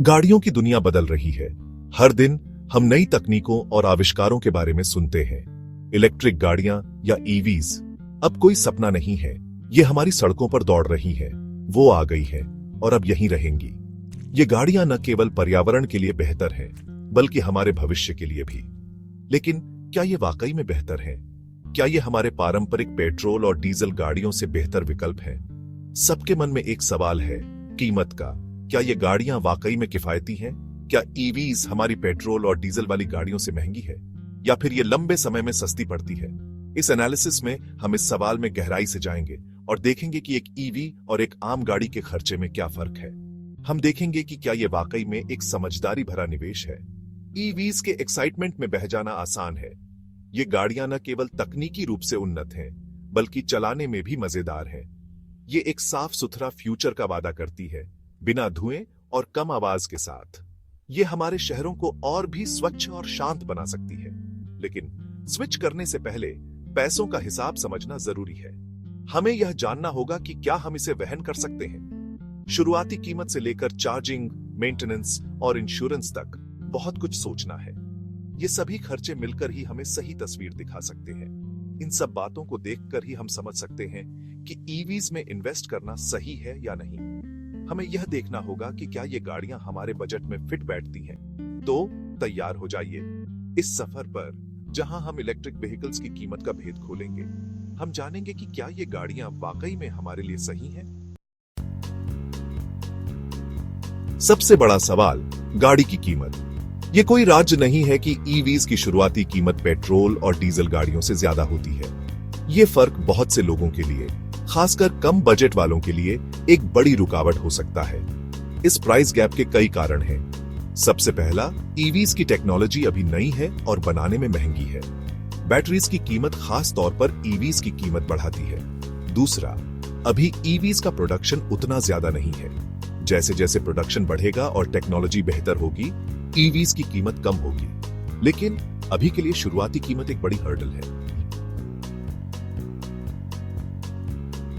गाड़ियों की दुनिया बदल रही है। हर दिन हम नई तकनीकों और आविष्कारों के बारे में सुनते हैं। इलेक्ट्रिक गाड़ियां या ईवीज अब कोई सपना नहीं है, ये हमारी सड़कों पर दौड़ रही है। वो आ गई है और अब यहीं रहेंगी। ये गाड़ियां न केवल पर्यावरण के लिए बेहतर हैं, बल्कि हमारे भविष्य के लिए भी। लेकिन क्या ये वाकई में बेहतर है? क्या ये हमारे पारंपरिक पेट्रोल और डीजल गाड़ियों से बेहतर विकल्प है? सबके मन में एक सवाल है, कीमत का। क्या ये गाड़ियां वाकई में किफायती हैं? क्या ईवीज हमारी पेट्रोल और डीजल वाली गाड़ियों से महंगी है, या फिर ये लंबे समय में सस्ती पड़ती है? इस एनालिसिस में हम इस सवाल में गहराई से जाएंगे और देखेंगे कि एक ईवी और एक आम गाड़ी के खर्चे में क्या फर्क है। हम देखेंगे कि क्या ये वाकई में एक समझदारी भरा निवेश है। ईवीज के एक्साइटमेंट में बह जाना आसान है। ये गाड़ियां न केवल तकनीकी रूप से उन्नत हैं, बल्कि चलाने में भी मजेदार हैं। ये एक साफ सुथरा फ्यूचर का वादा करती है, बिना धुएं और कम आवाज के साथ। ये हमारे शहरों को और भी स्वच्छ और शांत बना सकती है। लेकिन स्विच करने से पहले पैसों का हिसाब समझना जरूरी है। हमें यह जानना होगा कि क्या हम इसे वहन कर सकते हैं। शुरुआती कीमत से लेकर चार्जिंग, मेंटेनेंस और इंश्योरेंस तक बहुत कुछ सोचना है। ये सभी खर्चे मिलकर ही हमें सही तस्वीर दिखा सकते हैं। इन सब बातों को देखकर ही हम समझ सकते हैं कि ईवीज में इन्वेस्ट करना सही है या नहीं। हमें यह देखना होगा कि क्या ये गाड़ियां हमारे बजट में फिट बैठती हैं। तो तैयार हो जाइए इस सफर पर, जहां हम इलेक्ट्रिक व्हीकल्स की कीमत का भेद खोलेंगे। हम जानेंगे कि क्या ये गाड़ियां वाकई में हमारे लिए सही हैं। सबसे बड़ा सवाल, गाड़ी की कीमत। ये कोई राज्य नहीं है कि ईवीज की शुरुआती कीमत पेट्रोल और डीजल गाड़ियों से ज्यादा होती है। ये फर्क बहुत से लोगों के लिए, खासकर कम बजट वालों के लिए, एक बड़ी रुकावट हो सकता है। इस प्राइस गैप के कई कारण हैं। सबसे पहला, ईवीज की टेक्नोलॉजी अभी नई है और बनाने में महंगी है। बैटरीज की कीमत खास तौर पर ईवीज की कीमत बढ़ाती है। दूसरा, अभी ईवीज का प्रोडक्शन उतना ज्यादा नहीं है। जैसे जैसे प्रोडक्शन बढ़ेगा और टेक्नोलॉजी बेहतर होगी, ईवीज की कीमत कम होगी। लेकिन अभी के लिए शुरुआती कीमत एक बड़ी हर्डल है।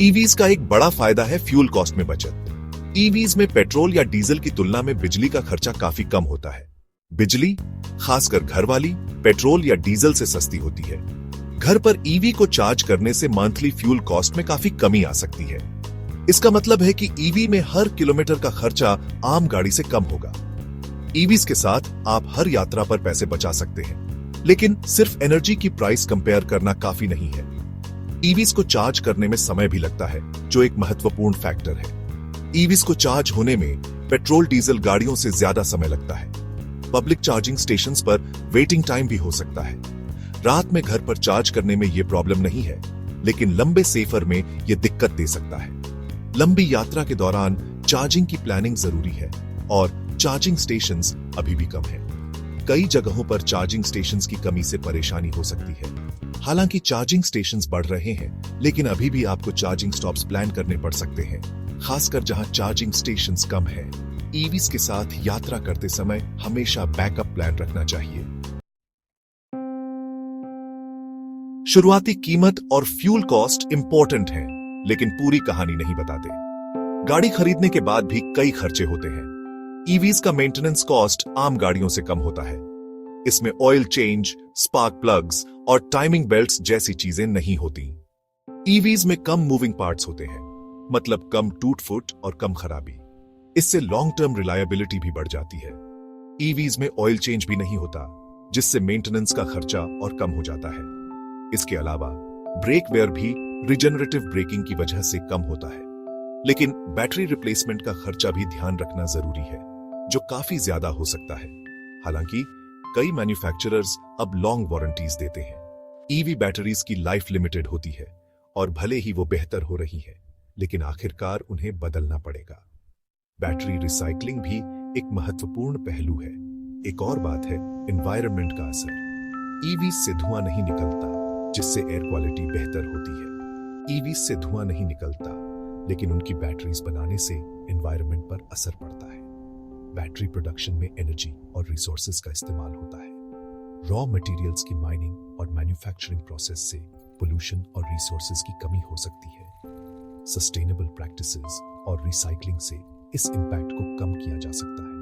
ईवीज का एक बड़ा फायदा है फ्यूल कॉस्ट में बचत। ईवीज में पेट्रोल या डीजल की तुलना में बिजली का खर्चा काफी कम होता है। बिजली, खासकर घर वाली, पेट्रोल या डीजल से सस्ती होती है। घर पर ईवी को चार्ज करने से मंथली फ्यूल कॉस्ट में काफी कमी आ सकती है। इसका मतलब है कि ईवी में हर किलोमीटर का खर्चा आम गाड़ी से कम होगा। ईवीज के साथ आप हर यात्रा पर पैसे बचा सकते हैं, लेकिन सिर्फ एनर्जी की प्राइस कंपेयर करना काफी नहीं है। ईवीज को चार्ज करने में समय भी लगता है, जो एक महत्वपूर्ण फैक्टर है। ईवीज को चार्ज होने में पेट्रोल डीजल गाड़ियों से ज्यादा समय लगता है। पब्लिक चार्जिंग स्टेशंस पर वेटिंग टाइम भी हो सकता है। रात में घर पर चार्ज करने में यह प्रॉब्लम नहीं है, लेकिन लंबे सफर में यह दिक्कत दे सकता है। लंबी यात्रा के दौरान चार्जिंग की प्लानिंग जरूरी है, और चार्जिंग स्टेशंस अभी भी कम है। कई जगहों पर चार्जिंग स्टेशंस की कमी से परेशानी हो सकती है। हालांकि चार्जिंग स्टेशंस बढ़ रहे हैं, लेकिन अभी भी आपको चार्जिंग स्टॉप्स प्लान करने पड़ सकते हैं, खासकर जहां चार्जिंग स्टेशंस कम है। ईवीज के साथ यात्रा करते समय हमेशा बैकअप प्लान रखना चाहिए। शुरुआती कीमत और फ्यूल कॉस्ट इंपॉर्टेंट है, लेकिन पूरी कहानी नहीं बताते। गाड़ी खरीदने के बाद भी कई खर्चे होते हैं। ईवीज का मेंटेनेंस कॉस्ट आम गाड़ियों से कम होता है। इसमें ऑयल चेंज, स्पार्क प्लग्स और टाइमिंग बेल्ट्स जैसी चीजें नहीं होती। ईवीज में कम मूविंग पार्ट्स होते हैं, मतलब कम टूट फुट और कम खराबी। इससे लॉन्ग टर्म रिलायबिलिटी भी बढ़ जाती है। ईवीज में ऑयल चेंज भी नहीं होता, जिससे मेंटेनेंस का खर्चा और कम हो जाता है। इसके अलावा ब्रेक वेयर भी रिजेनरेटिव ब्रेकिंग की वजह से कम होता है। लेकिन बैटरी रिप्लेसमेंट का खर्चा भी ध्यान रखना जरूरी है, जो काफी ज्यादा हो सकता है। हालांकि कई मैन्युफैक्चरर्स अब लॉन्ग वारंटीज देते हैं। ईवी बैटरीज की लाइफ लिमिटेड होती है, और भले ही वो बेहतर हो रही है, लेकिन आखिरकार उन्हें बदलना पड़ेगा। बैटरी रिसाइकलिंग भी एक महत्वपूर्ण पहलू है। एक और बात है एनवायरनमेंट का असर। ईवी से धुआं नहीं निकलता, जिससे एयर क्वालिटी बेहतर होती है। ईवी से धुआं नहीं निकलता, लेकिन उनकी बैटरीज बनाने से एनवायरनमेंट पर असर पड़ता है। बैटरी प्रोडक्शन में एनर्जी और रिसोर्सेज का इस्तेमाल होता है। रॉ मटेरियल्स की माइनिंग और मैन्युफैक्चरिंग प्रोसेस से पोल्यूशन और रिसोर्सेज की कमी हो सकती है। सस्टेनेबल प्रैक्टिसेस और रिसाइकलिंग से इस इंपैक्ट को कम किया जा सकता है।